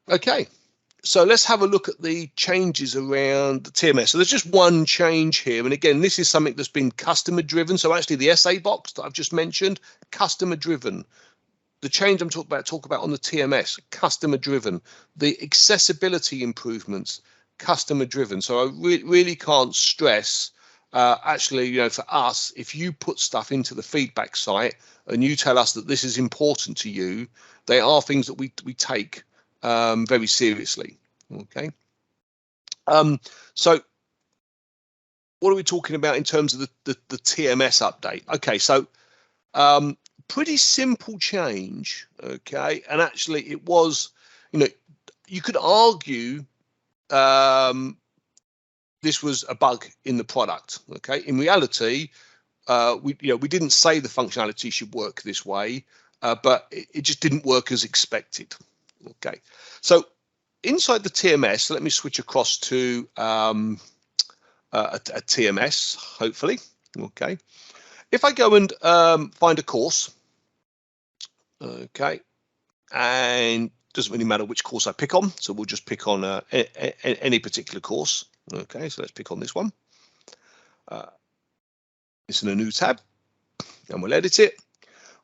Okay, so let's have a look at the changes around the TMS. So there's just one change here. And again, this is something that's been customer driven. So actually the SA box that I've just mentioned, customer driven. The change I'm talking about on the TMS, customer driven. The accessibility improvements, customer driven. So I really can't stress, actually, you know, for us, if you put stuff into the feedback site and you tell us that this is important to you, they are things that we take very seriously. Okay. So what are we talking about in terms of the TMS update? Okay, so pretty simple change. Okay, and actually it was, you know, you could argue this was a bug in the product. Okay, in reality, we didn't say the functionality should work this way, but it just didn't work as expected. Okay, so inside the TMS, so let me switch across to a TMS, hopefully. Okay, if I go and find a course, okay, and doesn't really matter which course I pick on, so we'll just pick on any particular course. Okay, so let's pick on this one. It's in a new tab, and we'll edit it.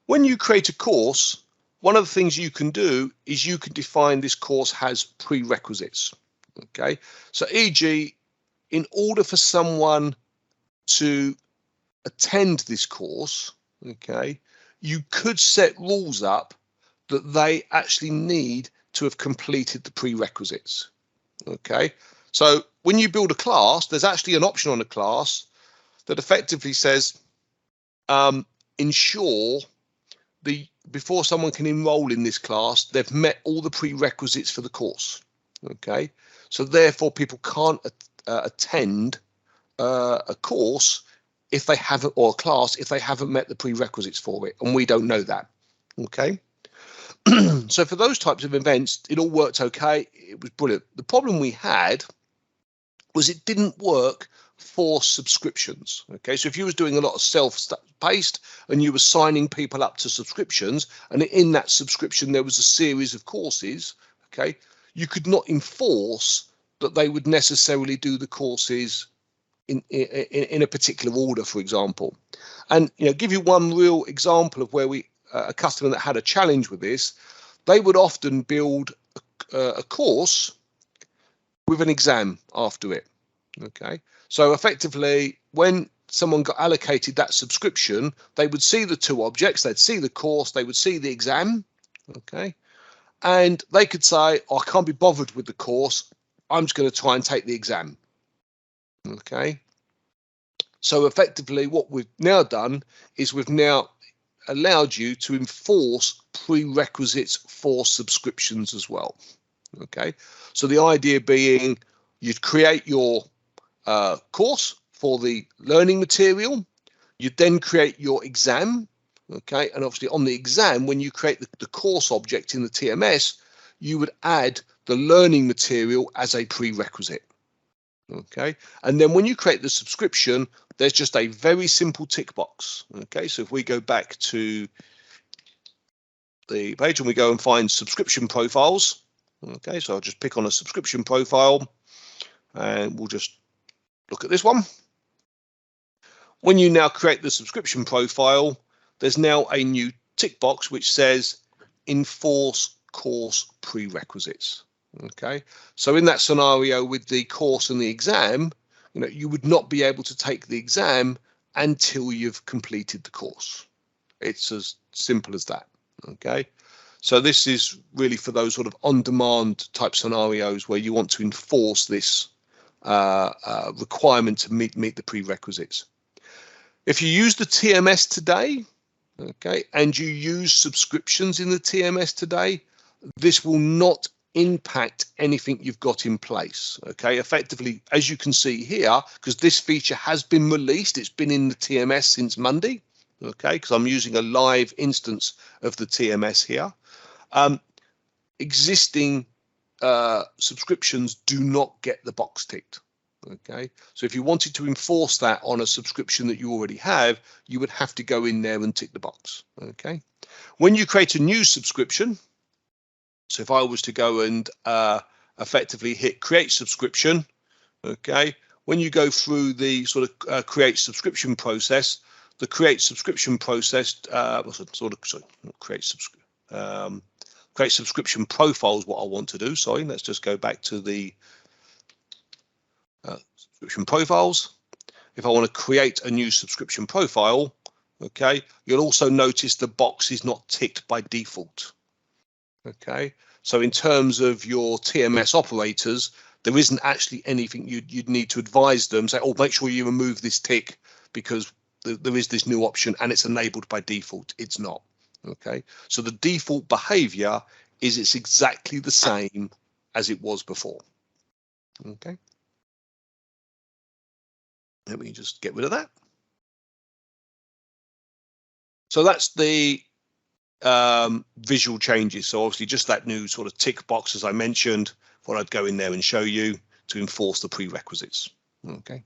When you create a course, one of the things you can do is you can define this course has prerequisites. Okay, so e.g., in order for someone to attend this course, okay, you could set rules up that they actually need to have completed the prerequisites. Okay, so when you build a class, there's actually an option on a class that effectively says ensure before someone can enroll in this class, they've met all the prerequisites for the course. Okay, so therefore people can't attend a course if they haven't, or a class if they haven't met the prerequisites for it, and we don't know that. Okay. So for those types of events, it all worked okay. It was brilliant. The problem we had was it didn't work for subscriptions. Okay, so if you was doing a lot of self-paced and you were signing people up to subscriptions, and in that subscription there was a series of courses, okay, you could not enforce that they would necessarily do the courses in a particular order, for example. And give you one real example of where a customer that had a challenge with this, they would often build a course with an exam after it. Okay, so effectively when someone got allocated that subscription, they would see the two objects, they'd see the course, they would see the exam. Okay, and they could say, oh, I can't be bothered with the course, I'm just going to try and take the exam. Okay, so effectively what we've now done is we've now allowed you to enforce prerequisites for subscriptions as well. Okay, so the idea being you'd create your course for the learning material, you'd then create your exam. Okay, and obviously on the exam, when you create the course object in the TMS, you would add the learning material as a prerequisite. Okay, and then when you create the subscription, there's just a very simple tick box. Okay, so if we go back to the page and we go and find subscription profiles, okay, so I'll just pick on a subscription profile and we'll just look at this one. When you now create the subscription profile, there's now a new tick box which says enforce course prerequisites. Okay, so in that scenario with the course and the exam, you would not be able to take the exam until you've completed the course. It's as simple as that. Okay, so this is really for those sort of on-demand type scenarios where you want to enforce this requirement to meet the prerequisites. If you use the TMS today, okay, and you use subscriptions in the TMS today, this will not impact anything you've got in place. Okay, effectively, as you can see here, because this feature has been released, it's been in the TMS since Monday. Okay, because I'm using a live instance of the TMS here. Existing subscriptions do not get the box ticked. Okay, so if you wanted to enforce that on a subscription that you already have, you would have to go in there and tick the box. Okay, when you create a new subscription, So if I was to go and effectively hit create subscription, okay, when you go through the sort of create subscription process, the create subscription process, create subscription profile is what I want to do. Sorry, let's just go back to the subscription profiles. If I want to create a new subscription profile, okay, you'll also notice the box is not ticked by default. Okay, so in terms of your TMS operators, there isn't actually anything you'd need to advise them, say, oh, make sure you remove this tick because there is this new option and it's enabled by default. It's not. Okay, so the default behavior is it's exactly the same as it was before. Okay, let me just get rid of that. So that's the visual changes. So obviously just that new sort of tick box, as I mentioned, what I'd go in there and show you to enforce the prerequisites. Okay.